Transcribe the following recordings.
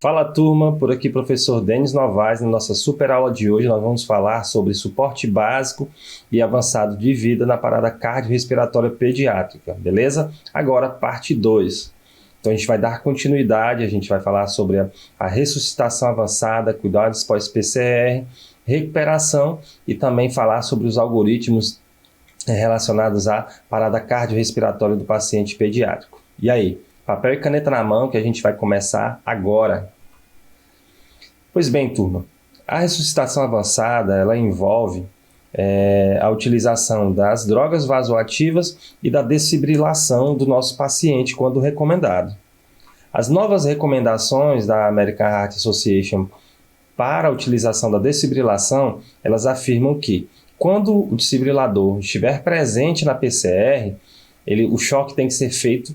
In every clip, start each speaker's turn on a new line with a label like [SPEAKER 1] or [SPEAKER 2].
[SPEAKER 1] Fala turma, por aqui professor Denis Novaes. Na nossa super aula de hoje nós vamos falar sobre suporte básico e avançado de vida na parada cardiorrespiratória pediátrica, beleza? Agora parte 2. Então a gente vai dar continuidade, a gente vai falar sobre a ressuscitação avançada, cuidados pós-PCR, recuperação e também falar sobre os algoritmos relacionados à parada cardiorrespiratória do paciente pediátrico. E aí? Papel e caneta na mão que a gente vai começar agora. Pois bem, turma, a ressuscitação avançada ela envolve a utilização das drogas vasoativas e da desfibrilação do nosso paciente quando recomendado. As novas recomendações da American Heart Association para a utilização da desfibrilação, elas afirmam que quando o desfibrilador estiver presente na PCR, o choque tem que ser feito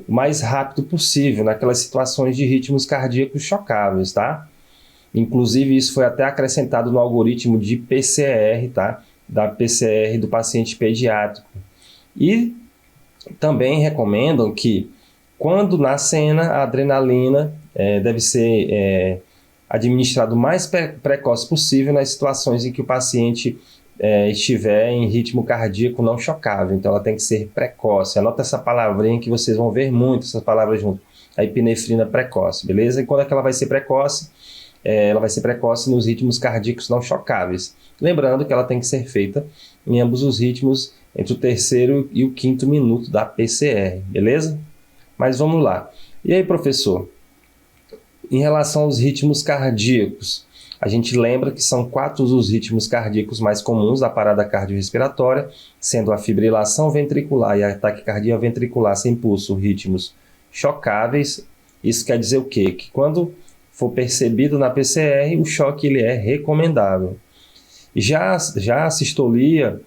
[SPEAKER 1] o mais rápido possível, naquelas situações de ritmos cardíacos chocáveis, tá? Inclusive, isso foi até acrescentado no algoritmo de PCR, tá? Da PCR do paciente pediátrico. E também recomendam que, quando na cena, a adrenalina deve ser administrada o mais precoce possível nas situações em que o paciente estiver em ritmo cardíaco não chocável. Então ela tem que ser precoce. Anota essa palavrinha que vocês vão ver muito essas palavras junto. A epinefrina precoce, beleza? E quando é que ela vai ser precoce? Ela vai ser precoce nos ritmos cardíacos não chocáveis. Lembrando que ela tem que ser feita em ambos os ritmos entre o terceiro e o quinto minuto da PCR, beleza? Mas vamos lá. E aí, professor? Em relação aos ritmos cardíacos, a gente lembra que são 4 os ritmos cardíacos mais comuns da parada cardiorrespiratória, sendo a fibrilação ventricular e a taquicardia ventricular sem pulso ritmos chocáveis. Isso quer dizer o quê? Que quando for percebido na PCR, o choque ele é recomendável. Já a sistolia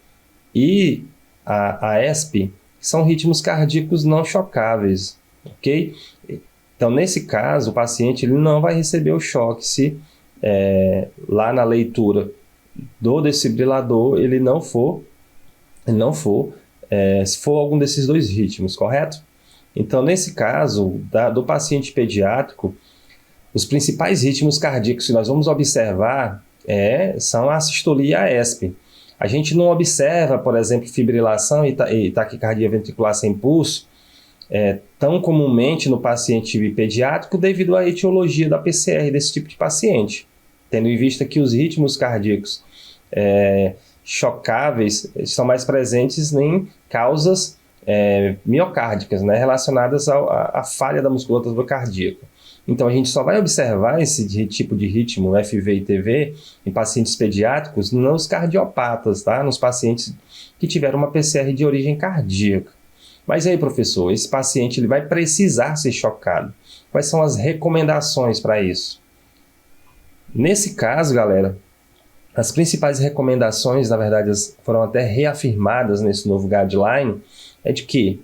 [SPEAKER 1] e a ESP são ritmos cardíacos não chocáveis, ok? Então, nesse caso, o paciente ele não vai receber o choque se lá na leitura do desfibrilador ele não for se for algum desses dois ritmos, correto? Então, nesse caso do paciente pediátrico, os principais ritmos cardíacos que nós vamos observar são a sistolia e a ESP. A gente não observa, por exemplo, fibrilação e taquicardia ventricular sem pulso tão comumente no paciente pediátrico devido à etiologia da PCR desse tipo de paciente, tendo em vista que os ritmos cardíacos chocáveis estão mais presentes em causas miocárdicas, né, relacionadas à falha da musculatura cardíaca. Então a gente só vai observar esse tipo de ritmo FV e TV em pacientes pediátricos nos cardiopatas, tá? Nos pacientes que tiveram uma PCR de origem cardíaca. Mas aí, professor, esse paciente ele vai precisar ser chocado. Quais são as recomendações para isso? Nesse caso, galera, as principais recomendações, na verdade, foram até reafirmadas nesse novo guideline, de que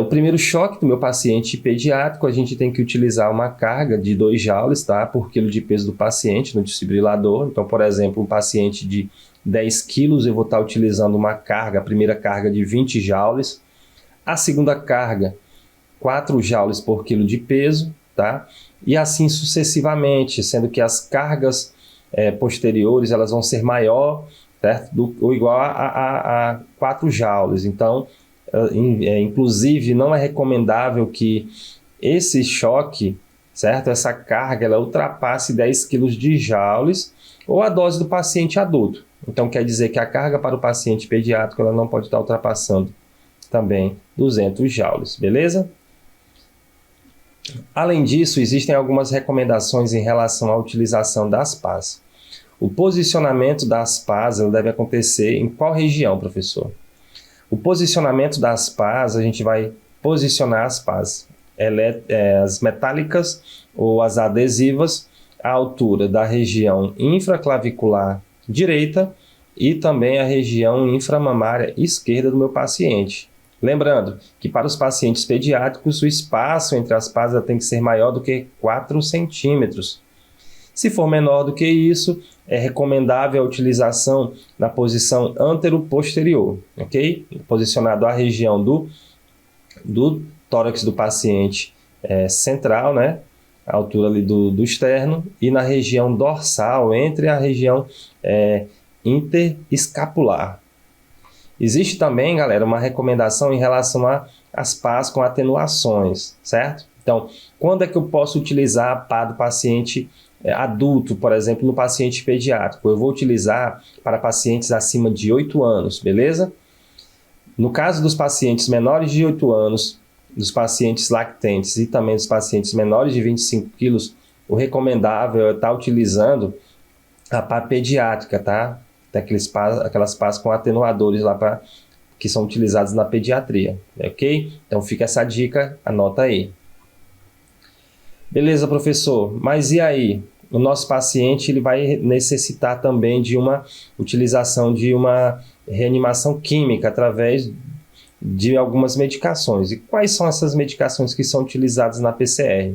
[SPEAKER 1] o primeiro choque do meu paciente pediátrico, a gente tem que utilizar uma carga de 2 joules, tá, por quilo de peso do paciente no desfibrilador. Então, por exemplo, um paciente de 10 quilos, eu vou estar utilizando uma carga, a primeira carga de 20 joules, a segunda carga, 4 joules por quilo de peso, tá? E assim sucessivamente, sendo que as cargas posteriores elas vão ser maior, certo? Ou igual a 4 joules. Então, inclusive, não é recomendável que esse choque, certo? Essa carga, ela ultrapasse 10 kg de joules ou a dose do paciente adulto. Então, quer dizer que a carga para o paciente pediátrico ela não pode estar ultrapassando também 200 joules, beleza? Além disso, existem algumas recomendações em relação à utilização das PAs. O posicionamento das PAs deve acontecer em qual região, professor? O posicionamento das PAs, a gente vai posicionar as PAs, as metálicas ou as adesivas, à altura da região infraclavicular direita e também a região inframamária esquerda do meu paciente. Lembrando que para os pacientes pediátricos, o espaço entre as PAs tem que ser maior do que 4 centímetros. Se for menor do que isso, é recomendável a utilização na posição antero-posterior, ok? Posicionado a região do tórax do paciente central, né? a altura ali do externo, e na região dorsal, entre a região interescapular. Existe também, galera, uma recomendação em relação às PAs com atenuações, certo? Então, quando é que eu posso utilizar a PA do paciente adulto, por exemplo, no paciente pediátrico? Eu vou utilizar para pacientes acima de 8 anos, beleza? No caso dos pacientes menores de 8 anos, dos pacientes lactentes e também dos pacientes menores de 25 quilos, o recomendável é estar utilizando a PA pediátrica, tá? Tem aquelas PAs com atenuadores lá que são utilizados na pediatria, ok? Então fica essa dica, anota aí. Beleza, professor, mas e aí? O nosso paciente ele vai necessitar também de uma utilização de uma reanimação química através de algumas medicações. E quais são essas medicações que são utilizadas na PCR?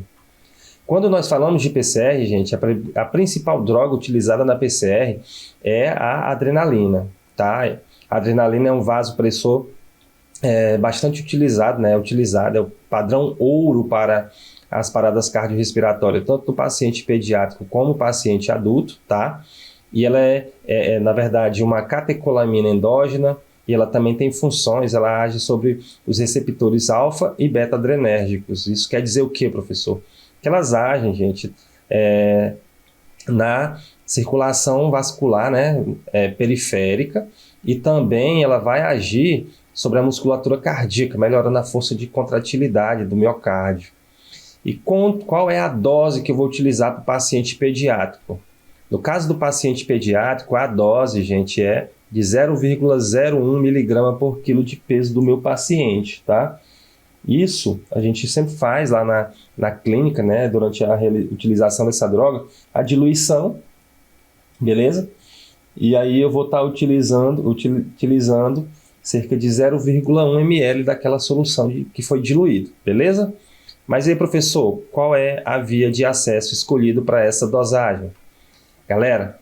[SPEAKER 1] Quando nós falamos de PCR, gente, a principal droga utilizada na PCR é a adrenalina, tá? A adrenalina é um vasopressor bastante utilizado, né? É o padrão ouro para as paradas cardiorrespiratórias, tanto no paciente pediátrico como no paciente adulto, tá? E ela na verdade, uma catecolamina endógena, e ela também tem funções, ela age sobre os receptores alfa e beta adrenérgicos. Isso quer dizer o quê, professor? Que elas agem, gente, na circulação vascular, né, periférica, e também ela vai agir sobre a musculatura cardíaca, melhorando a força de contratilidade do miocárdio. E qual é a dose que eu vou utilizar para o paciente pediátrico? No caso do paciente pediátrico, a dose, gente, é de 0,01 mg por quilo de peso do meu paciente, tá? Isso a gente sempre faz lá na clínica, né, durante a utilização dessa droga, a diluição, beleza? E aí eu vou estar utilizando cerca de 0,1 ml daquela solução que foi diluído, beleza? Mas aí, professor, qual é a via de acesso escolhido para essa dosagem? Galera,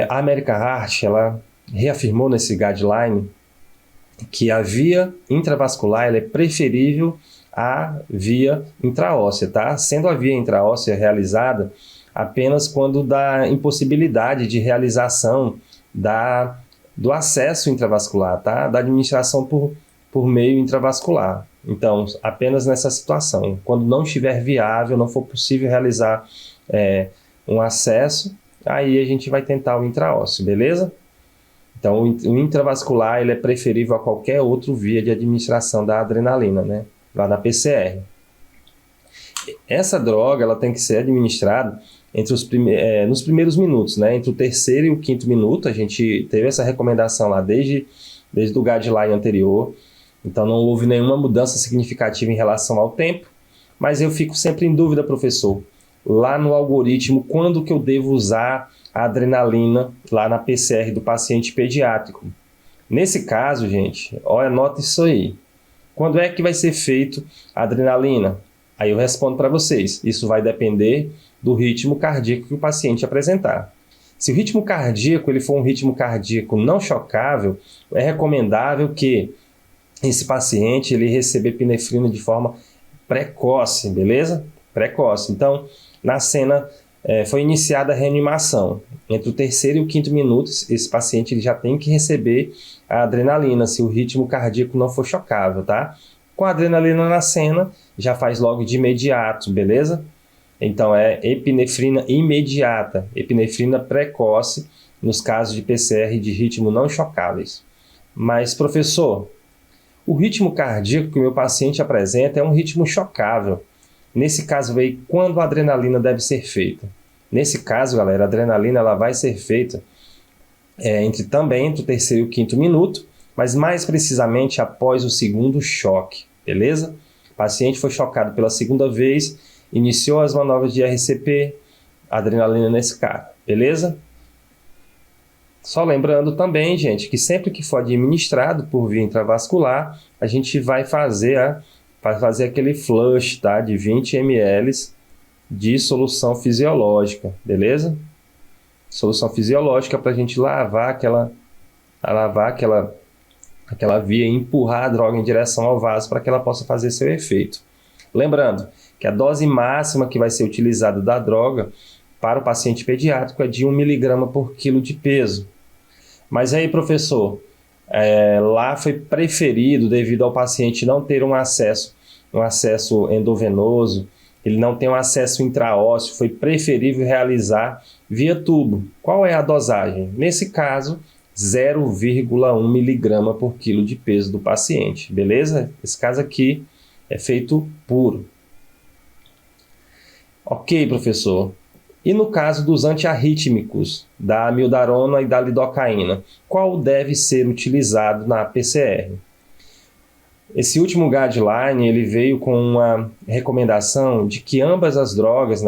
[SPEAKER 1] a American Heart, ela reafirmou nesse guideline que a via intravascular ela é preferível à via intraóssea, tá? Sendo a via intraóssea realizada apenas quando dá impossibilidade de realização do acesso intravascular, tá? Da administração por meio intravascular. Então, apenas nessa situação, quando não estiver viável, não for possível realizar um acesso, aí a gente vai tentar o intraósseo, beleza? Então, o intravascular ele é preferível a qualquer outra via de administração da adrenalina, né? Lá na PCR. Essa droga ela tem que ser administrada nos primeiros minutos, né? Entre o terceiro e o quinto minuto. A gente teve essa recomendação lá desde o guideline anterior. Então, não houve nenhuma mudança significativa em relação ao tempo. Mas eu fico sempre em dúvida, professor, lá no algoritmo, quando que eu devo usar a adrenalina lá na PCR do paciente pediátrico. Nesse caso, gente, anota isso aí. Quando é que vai ser feito a adrenalina? Aí eu respondo para vocês. Isso vai depender do ritmo cardíaco que o paciente apresentar. Se o ritmo cardíaco ele for um ritmo cardíaco não chocável, é recomendável que esse paciente ele receba epinefrina de forma precoce, beleza? Precoce. Então, na cena foi iniciada a reanimação. Entre o terceiro e o quinto minuto, esse paciente ele já tem que receber a adrenalina, se o ritmo cardíaco não for chocável, tá? Com a adrenalina na cena, já faz logo de imediato, beleza? Então, é epinefrina imediata, epinefrina precoce, nos casos de PCR de ritmo não chocáveis. Mas, professor, o ritmo cardíaco que o meu paciente apresenta é um ritmo chocável. Nesse caso aí, quando a adrenalina deve ser feita? Nesse caso, galera, a adrenalina ela vai ser feita também entre o terceiro e o quinto minuto, mas mais precisamente após o segundo choque, beleza? O paciente foi chocado pela segunda vez, iniciou as manobras de RCP, adrenalina nesse cara, beleza? Só lembrando também, gente, que sempre que for administrado por via intravascular, a gente vai fazer aquele flush, tá? De 20 ml de solução fisiológica, beleza? Solução fisiológica para a gente lavar aquela via e empurrar a droga em direção ao vaso para que ela possa fazer seu efeito. Lembrando que a dose máxima que vai ser utilizada da droga para o paciente pediátrico é de 1 miligrama por quilo de peso. Mas aí, professor, lá foi preferido, devido ao paciente não ter um acesso endovenoso, ele não tem um acesso intraósseo, foi preferível realizar via tubo. Qual é a dosagem? Nesse caso, 0,1 miligrama por quilo de peso do paciente, beleza? Esse caso aqui é feito puro. Ok, professor. E no caso dos antiarrítmicos, da amiodarona e da lidocaína, qual deve ser utilizado na PCR? Esse último guideline ele veio com uma recomendação de que ambas as drogas,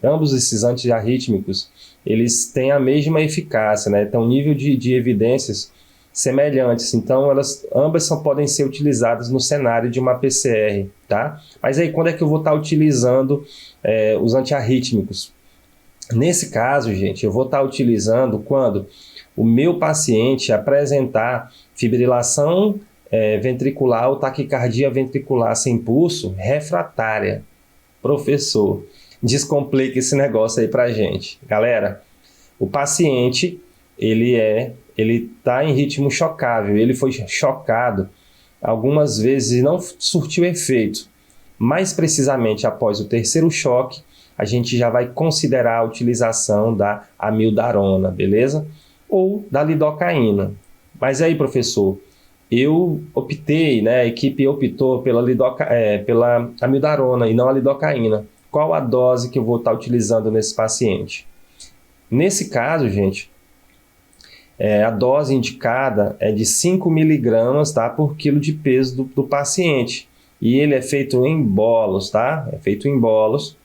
[SPEAKER 1] ambos esses antiarrítmicos, eles têm a mesma eficácia, tem um nível de evidências semelhantes. Então, ambas só podem ser utilizadas no cenário de uma PCR, tá? Mas aí, quando é que eu vou estar utilizando os antiarrítmicos? Nesse caso, gente, eu vou estar utilizando quando o meu paciente apresentar fibrilação ventricular ou taquicardia ventricular sem pulso refratária. Professor, descomplica esse negócio aí pra gente. Galera, o paciente, ele está em ritmo chocável, ele foi chocado algumas vezes e não surtiu efeito. Mais precisamente após o terceiro choque, a gente já vai considerar a utilização da amiodarona, beleza? Ou da lidocaína. Mas aí, professor, eu optei, a equipe optou pela amiodarona e não a lidocaína. Qual a dose que eu vou estar utilizando nesse paciente? Nesse caso, gente, a dose indicada é de 5 miligramas, tá, por quilo de peso do paciente. E ele é feito em bolos, tá? É feito em bolos.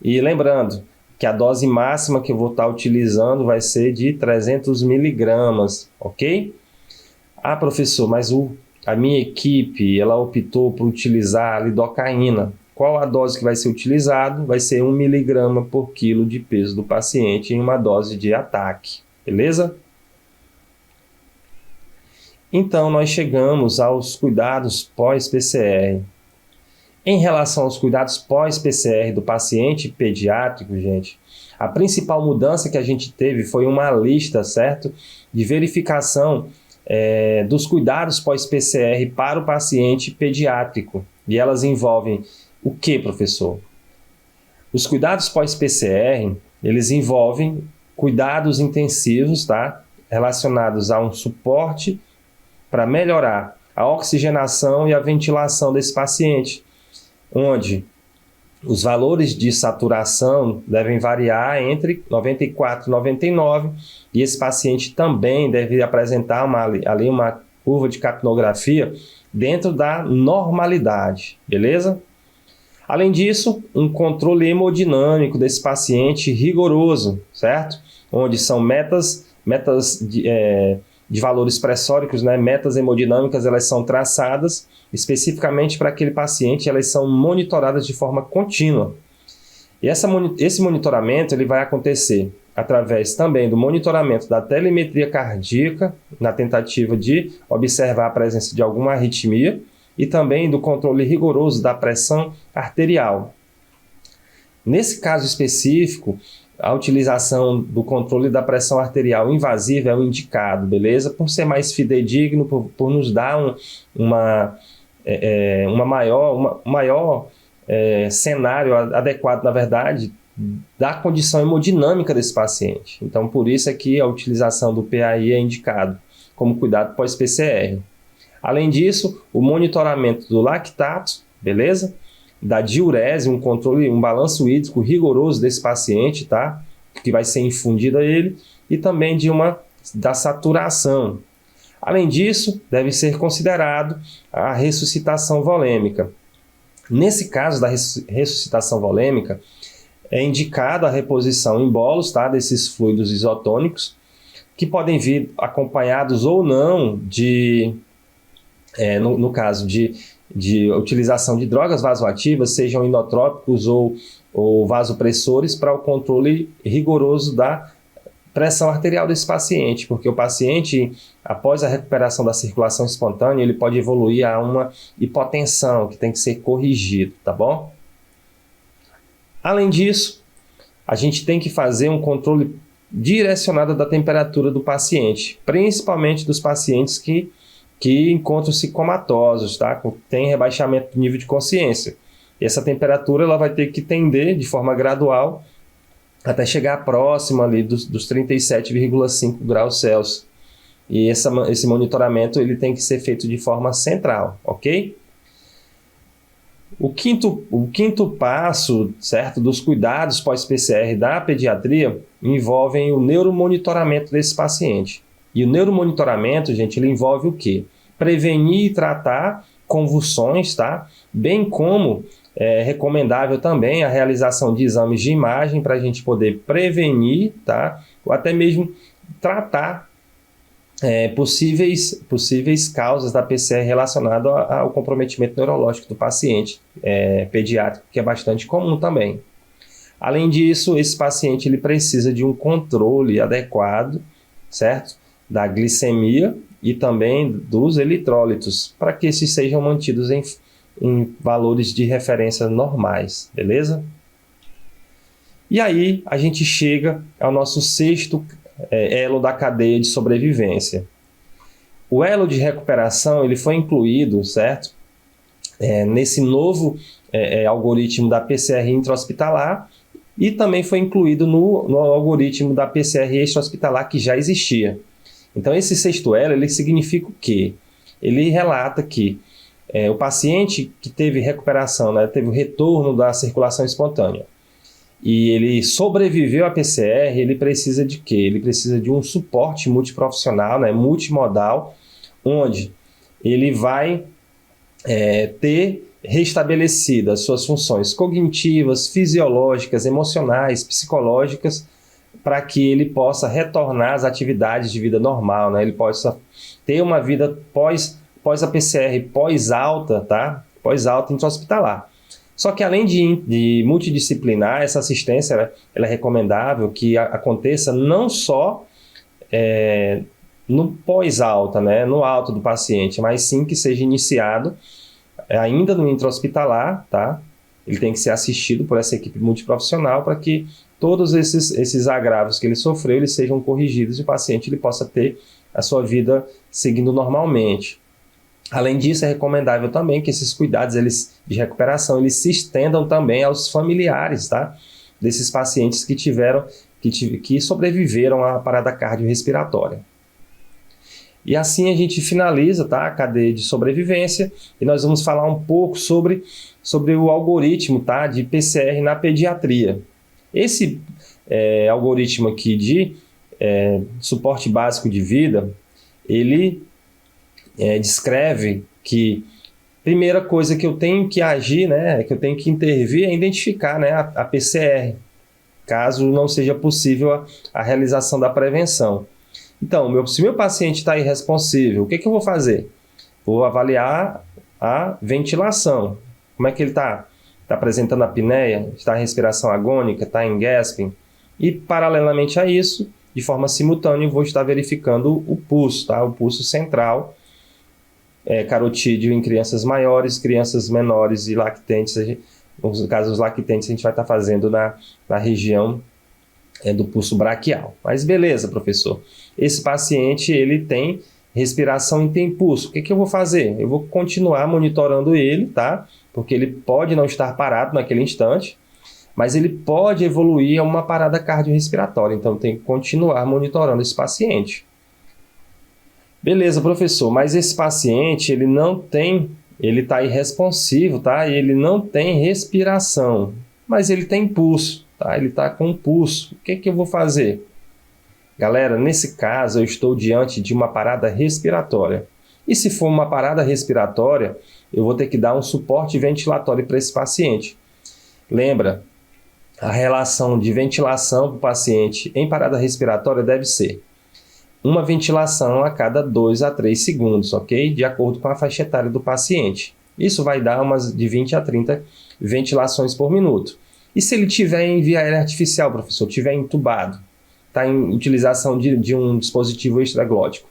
[SPEAKER 1] E lembrando que a dose máxima que eu vou estar utilizando vai ser de 300 miligramas, ok? Ah, professor, mas a minha equipe ela optou por utilizar a lidocaína. Qual a dose que vai ser utilizada? Vai ser 1 miligrama por quilo de peso do paciente em uma dose de ataque, beleza? Então, nós chegamos aos cuidados pós-PCR. Em relação aos cuidados pós-PCR do paciente pediátrico, gente, a principal mudança que a gente teve foi uma lista, certo? De verificação dos cuidados pós-PCR para o paciente pediátrico. E elas envolvem o que, professor? Os cuidados pós-PCR, eles envolvem cuidados intensivos, tá? Relacionados a um suporte para melhorar a oxigenação e a ventilação desse paciente, onde os valores de saturação devem variar entre 94 e 99, e esse paciente também deve apresentar uma curva de capnografia dentro da normalidade, beleza? Além disso, um controle hemodinâmico desse paciente rigoroso, certo? Onde são metas de valores pressóricos, metas hemodinâmicas, elas são traçadas especificamente para aquele paciente, elas são monitoradas de forma contínua. E esse monitoramento ele vai acontecer através também do monitoramento da telemetria cardíaca, na tentativa de observar a presença de alguma arritmia, e também do controle rigoroso da pressão arterial. Nesse caso específico, a utilização do controle da pressão arterial invasiva é o indicado, beleza? Por ser mais fidedigno, por nos dar maior cenário adequado, na verdade, da condição hemodinâmica desse paciente. Então, por isso é que a utilização do PAI é indicado como cuidado pós-PCR. Além disso, o monitoramento do lactato, beleza? Da diurese, um balanço hídrico rigoroso desse paciente, tá? Que vai ser infundido a ele, e também da saturação. Além disso, deve ser considerado a ressuscitação volêmica. Nesse caso da ressuscitação volêmica, é indicada a reposição em bolos, tá? Desses fluidos isotônicos, que podem vir acompanhados ou não no caso de utilização de drogas vasoativas, sejam inotrópicos ou vasopressores, para o controle rigoroso da pressão arterial desse paciente, porque o paciente, após a recuperação da circulação espontânea, ele pode evoluir a uma hipotensão, que tem que ser corrigido, tá bom? Além disso, a gente tem que fazer um controle direcionado da temperatura do paciente, principalmente dos pacientes que encontram-se comatosos, tá? Tem rebaixamento do nível de consciência. E essa temperatura ela vai ter que tender de forma gradual até chegar próximo ali dos 37,5 graus Celsius. E esse monitoramento ele tem que ser feito de forma central, ok? O quinto passo, certo, dos cuidados pós-PCR da pediatria envolvem o neuromonitoramento desse paciente. E o neuromonitoramento, gente, ele envolve o quê? Prevenir e tratar convulsões, tá? Bem como é recomendável também a realização de exames de imagem para a gente poder prevenir, tá? Ou até mesmo tratar possíveis causas da PCR relacionado ao comprometimento neurológico do paciente pediátrico, que é bastante comum também. Além disso, esse paciente ele precisa de um controle adequado, certo? Da glicemia e também dos eletrólitos, para que esses sejam mantidos em valores de referência normais, beleza? E aí a gente chega ao nosso sexto elo da cadeia de sobrevivência. O elo de recuperação ele foi incluído, certo? Nesse novo algoritmo da PCR intra-hospitalar e também foi incluído no algoritmo da PCR extra-hospitalar que já existia. Então esse sexto elo ele significa o quê? Ele relata que o paciente que teve recuperação, né, teve o retorno da circulação espontânea, e ele sobreviveu à PCR, ele precisa de quê? Ele precisa de um suporte multiprofissional, né, multimodal, onde ele vai ter restabelecidas suas funções cognitivas, fisiológicas, emocionais, psicológicas, para que ele possa retornar às atividades de vida normal, né? Ele possa ter uma vida pós a PCR, pós-alta, tá? Pós-alta intra-hospitalar. Só que além de multidisciplinar, essa assistência ela é recomendável que aconteça não só no pós-alta, né, no alto do paciente, mas sim que seja iniciado ainda no intra-hospitalar, tá? Ele tem que ser assistido por essa equipe multiprofissional para que todos esses agravos que ele sofreu eles sejam corrigidos e o paciente ele possa ter a sua vida seguindo normalmente. Além disso, é recomendável também que esses cuidados de recuperação eles se estendam também aos familiares, tá? Desses pacientes que sobreviveram à parada cardiorrespiratória. E assim a gente finaliza, tá, a cadeia de sobrevivência e nós vamos falar um pouco sobre o algoritmo, tá, de PCR na pediatria. Esse algoritmo aqui de suporte básico de vida, ele descreve que a primeira coisa que eu tenho que agir, né, que eu tenho que intervir é identificar, né, a PCR, caso não seja possível a realização da prevenção. Então, se meu paciente está irresponsível, o que eu vou fazer? Vou avaliar a ventilação. Como é que ele está? Está apresentando apneia? Está em respiração agônica? Está em gasping? E, paralelamente a isso, de forma simultânea, eu vou estar verificando o pulso, tá? O pulso central, carotídeo em crianças maiores, crianças menores e lactentes. No caso dos lactentes, a gente vai estar fazendo na região do pulso braquial. Mas beleza, professor. Esse paciente ele tem respiração e tem pulso. O que eu vou fazer? Eu vou continuar monitorando ele, tá? Porque ele pode não estar parado naquele instante, mas ele pode evoluir a uma parada cardiorrespiratória. Então, tem que continuar monitorando esse paciente. Beleza, professor, mas esse paciente, ele está irresponsivo, tá? E ele não tem respiração, mas ele tem pulso, tá? Ele está com pulso. O que eu vou fazer? Galera, nesse caso, eu estou diante de uma parada respiratória. E se for uma parada respiratória, eu vou ter que dar um suporte ventilatório para esse paciente. Lembra, a relação de ventilação do paciente em parada respiratória deve ser uma ventilação a cada 2 a 3 segundos, ok? De acordo com a faixa etária do paciente. Isso vai dar umas de 20 a 30 ventilações por minuto. E se ele tiver em via aérea artificial, professor, tiver entubado, está em utilização de um dispositivo extraglótico,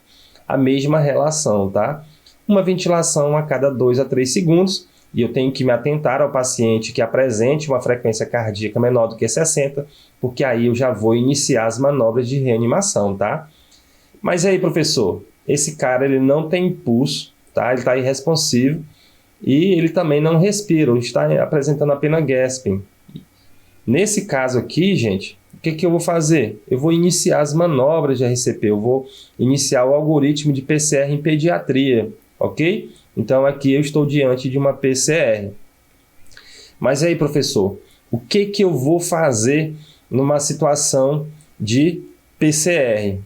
[SPEAKER 1] a mesma relação, tá? Uma ventilação a cada 2 a 3 segundos e eu tenho que me atentar ao paciente que apresente uma frequência cardíaca menor do que 60, porque aí eu já vou iniciar as manobras de reanimação, tá? Mas aí, professor, esse cara ele não tem pulso, tá? Ele está irresponsivo e ele também não respira, ele está apresentando apenas gasping. Nesse caso aqui, gente, o que eu vou fazer? Eu vou iniciar as manobras de RCP, eu vou iniciar o algoritmo de PCR em pediatria, ok? Então aqui eu estou diante de uma PCR. Mas aí, professor, o que eu vou fazer numa situação de PCR?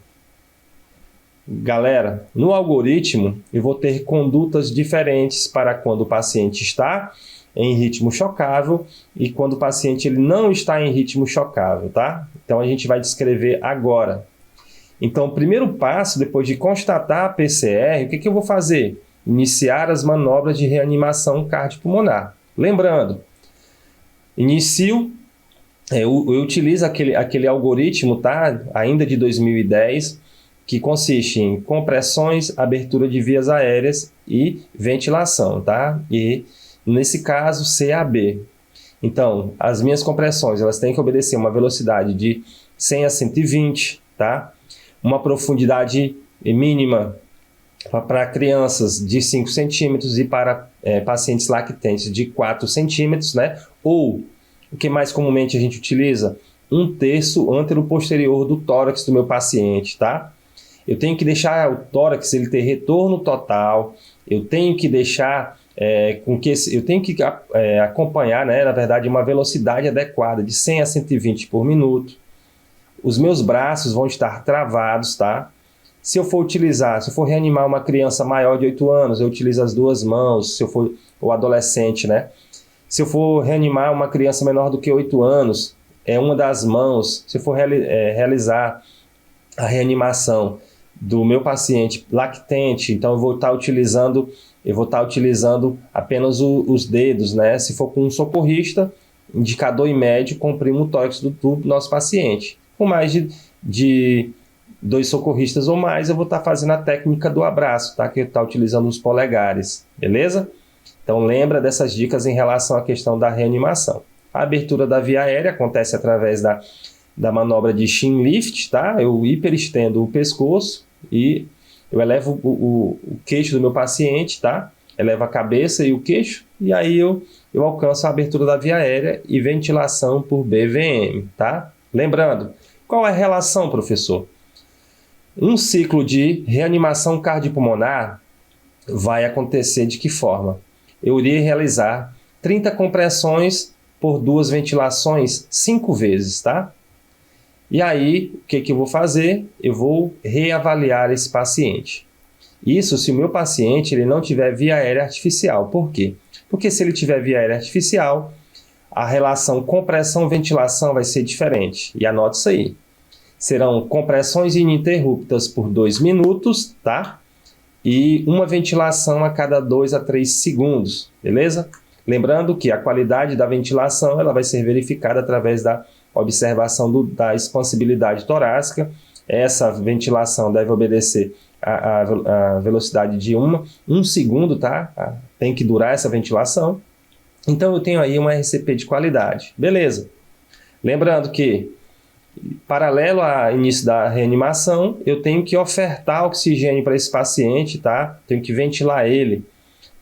[SPEAKER 1] Galera, no algoritmo eu vou ter condutas diferentes para quando o paciente está em ritmo chocável e quando o paciente ele não está em ritmo chocável, tá? Então a gente vai descrever agora. Então o primeiro passo, depois de constatar a PCR, o que eu vou fazer? Iniciar as manobras de reanimação cardiopulmonar. Lembrando, eu utilizo aquele algoritmo, tá? Ainda de 2010, que consiste em compressões, abertura de vias aéreas e ventilação, tá? E nesse caso, CAB. Então, as minhas compressões, elas têm que obedecer uma velocidade de 100 a 120, tá? Uma profundidade mínima para crianças de 5 centímetros e para pacientes lactentes de 4 centímetros, né? Ou, o que mais comumente a gente utiliza? 1/3 antero-posterior do tórax do meu paciente, tá? Eu tenho que deixar o tórax ele ter retorno total, eu tenho que deixar eu tenho que acompanhar, né, na verdade, uma velocidade adequada de 100 a 120 por minuto. Os meus braços vão estar travados, tá? Se eu for reanimar uma criança maior de 8 anos, eu utilizo as duas mãos, se eu for o adolescente, né? Se eu for reanimar uma criança menor do que 8 anos, é uma das mãos. Se eu for realizar a reanimação do meu paciente lactente, então eu vou estar utilizando apenas os dedos, né? Se for com um socorrista, indicador e médio, comprimo o tórax do nosso paciente. Com mais de 2 socorristas ou mais, eu vou estar fazendo a técnica do abraço, tá? Que eu estou utilizando os polegares, beleza? Então lembra dessas dicas em relação à questão da reanimação. A abertura da via aérea acontece através da manobra de chin lift, tá? Eu hiperestendo o pescoço e eu elevo o queixo do meu paciente, tá? Elevo a cabeça e o queixo, e aí eu alcanço a abertura da via aérea e ventilação por BVM, tá? Lembrando, qual é a relação, professor? Um ciclo de reanimação cardiopulmonar vai acontecer de que forma? Eu iria realizar 30 compressões por 2 ventilações 5 vezes, tá? E aí, o que eu vou fazer? Eu vou reavaliar esse paciente. Isso se o meu paciente ele não tiver via aérea artificial. Por quê? Porque se ele tiver via aérea artificial, a relação compressão-ventilação vai ser diferente. E anote isso aí. Serão compressões ininterruptas por 2 minutos, tá? E uma ventilação a cada 2 a 3 segundos, beleza? Lembrando que a qualidade da ventilação ela vai ser verificada através da observação da expansibilidade torácica. Essa ventilação deve obedecer a velocidade de 1 segundo, tá? Tem que durar essa ventilação. Então eu tenho aí uma RCP de qualidade. Beleza. Lembrando que, paralelo ao início da reanimação, eu tenho que ofertar oxigênio para esse paciente, tá? Tenho que ventilar ele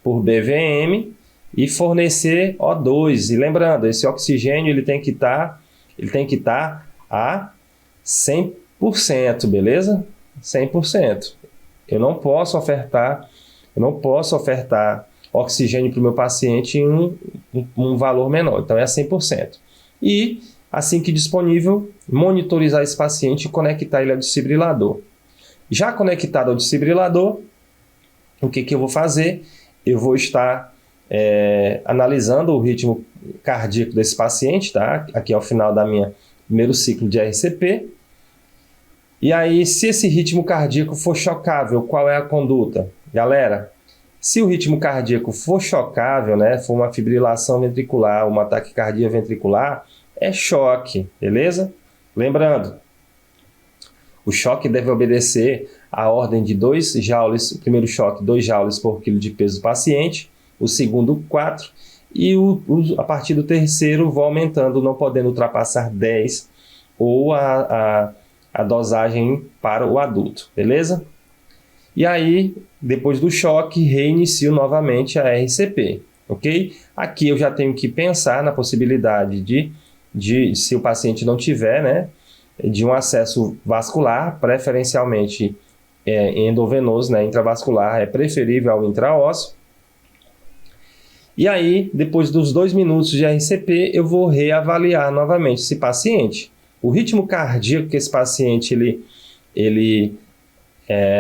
[SPEAKER 1] por BVM e fornecer O2. E lembrando, esse oxigênio ele tem que estar a 100%, beleza? 100%. Eu não posso ofertar oxigênio para o meu paciente em um valor menor, então é 100%. E, assim que disponível, monitorizar esse paciente e conectar ele ao desfibrilador. Já conectado ao desfibrilador, o que eu vou fazer? Eu vou estar analisando o ritmo cardíaco desse paciente, tá? Aqui é o final da minha primeiro ciclo de RCP. E aí, se esse ritmo cardíaco for chocável, qual é a conduta? Galera, se o ritmo cardíaco for chocável, né, for uma fibrilação ventricular, uma taquicardia ventricular, é choque, beleza? Lembrando, o choque deve obedecer à ordem de 2 joules, o primeiro choque 2 joules por quilo de peso do paciente, o segundo 4 e a partir do terceiro vou aumentando, não podendo ultrapassar 10 ou a dosagem para o adulto, beleza? E aí, depois do choque, reinicio novamente a RCP, ok? Aqui eu já tenho que pensar na possibilidade de se o paciente não tiver, né, de um acesso vascular, preferencialmente endovenoso, né, intravascular é preferível ao intraósseo. E aí, depois dos 2 minutos de RCP, eu vou reavaliar novamente esse paciente. O ritmo cardíaco que esse paciente ele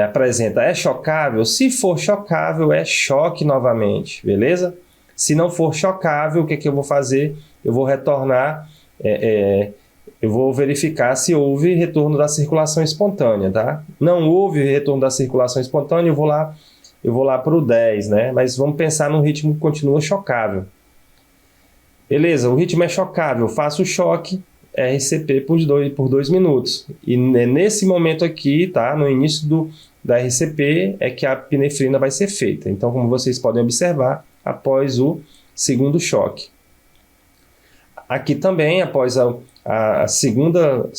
[SPEAKER 1] apresenta é chocável? Se for chocável, é choque novamente, beleza? Se não for chocável, o que eu vou fazer? Eu vou retornar, eu vou verificar se houve retorno da circulação espontânea, tá? Não houve retorno da circulação espontânea, eu vou lá para o 10, né? Mas vamos pensar num ritmo que continua chocável. Beleza, o ritmo é chocável, faço o choque, RCP por 2 minutos. E nesse momento aqui, tá? No início da RCP, é que a epinefrina vai ser feita. Então, como vocês podem observar, após o segundo choque. Aqui também, após a segunda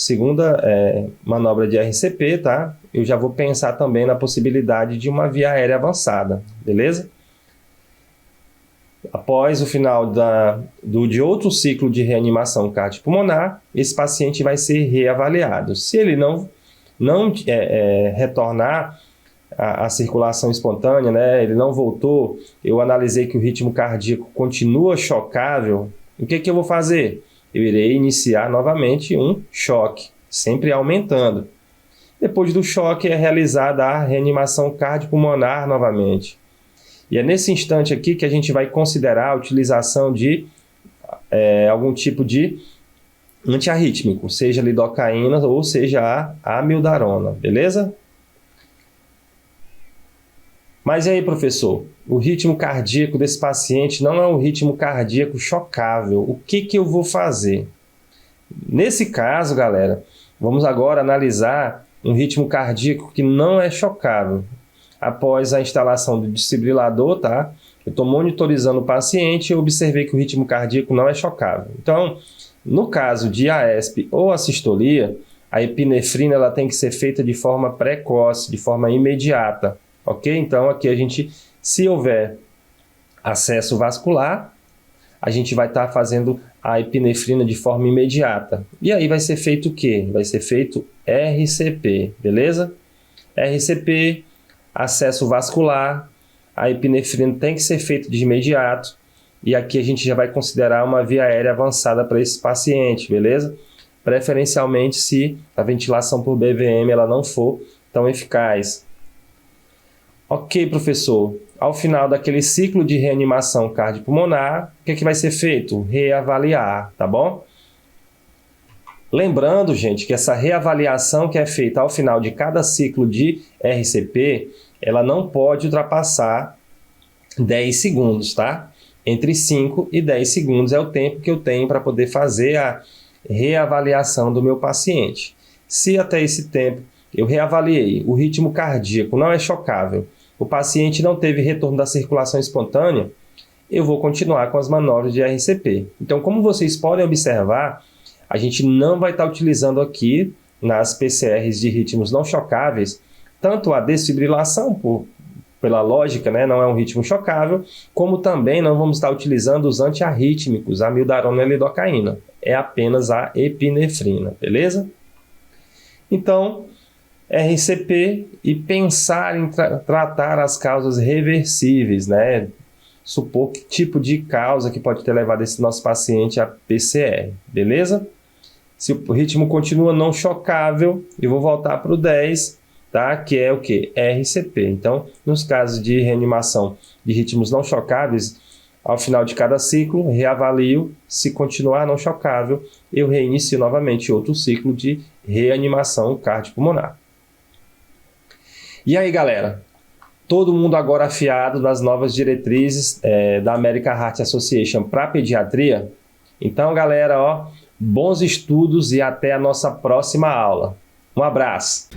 [SPEAKER 1] manobra de RCP, tá? Eu já vou pensar também na possibilidade de uma via aérea avançada, beleza? Após o final de outro ciclo de reanimação cardiopulmonar, esse paciente vai ser reavaliado. Se ele não retornar a circulação espontânea, né, ele não voltou, eu analisei que o ritmo cardíaco continua chocável, o que eu vou fazer? Eu irei iniciar novamente um choque, sempre aumentando. Depois do choque é realizada a reanimação cardiopulmonar novamente. E é nesse instante aqui que a gente vai considerar a utilização de algum tipo de antiarrítmico, seja lidocaína ou seja a amiodarona, beleza? Mas e aí, professor? O ritmo cardíaco desse paciente não é um ritmo cardíaco chocável. O que eu vou fazer? Nesse caso, galera, vamos agora analisar um ritmo cardíaco que não é chocável. Após a instalação do desfibrilador, tá? Eu estou monitorizando o paciente e observei que o ritmo cardíaco não é chocável. Então, no caso de AESP ou assistolia, a epinefrina ela tem que ser feita de forma precoce, de forma imediata, ok? Então, aqui a gente, se houver acesso vascular, a gente vai estar fazendo a epinefrina de forma imediata. E aí vai ser feito o quê? Vai ser feito RCP, beleza? RCP, acesso vascular, a epinefrina tem que ser feita de imediato. E aqui a gente já vai considerar uma via aérea avançada para esse paciente, beleza? Preferencialmente se a ventilação por BVM ela não for tão eficaz. Ok, professor. Ao final daquele ciclo de reanimação cardiopulmonar, o que vai ser feito? Reavaliar, tá bom? Lembrando, gente, que essa reavaliação que é feita ao final de cada ciclo de RCP, ela não pode ultrapassar 10 segundos, tá? Entre 5 e 10 segundos é o tempo que eu tenho para poder fazer a reavaliação do meu paciente. Se até esse tempo eu reavaliei, o ritmo cardíaco não é chocável, o paciente não teve retorno da circulação espontânea, eu vou continuar com as manobras de RCP. Então, como vocês podem observar, a gente não vai estar utilizando aqui nas PCRs de ritmos não chocáveis, tanto a desfibrilação, pela lógica, né, não é um ritmo chocável, como também não vamos estar utilizando os antiarrítmicos, a amiodarona e a lidocaína. É apenas a epinefrina, beleza? Então, RCP e pensar em tratar as causas reversíveis, né? Supor que tipo de causa que pode ter levado esse nosso paciente a PCR, beleza? Se o ritmo continua não chocável, eu vou voltar para o 10, tá? Que é o que? RCP. Então, nos casos de reanimação de ritmos não chocáveis, ao final de cada ciclo, reavalio. Se continuar não chocável, eu reinicio novamente outro ciclo de reanimação cardiopulmonar. E aí, galera? Todo mundo agora afiado das novas diretrizes da American Heart Association para pediatria? Então, galera, bons estudos e até a nossa próxima aula. Um abraço!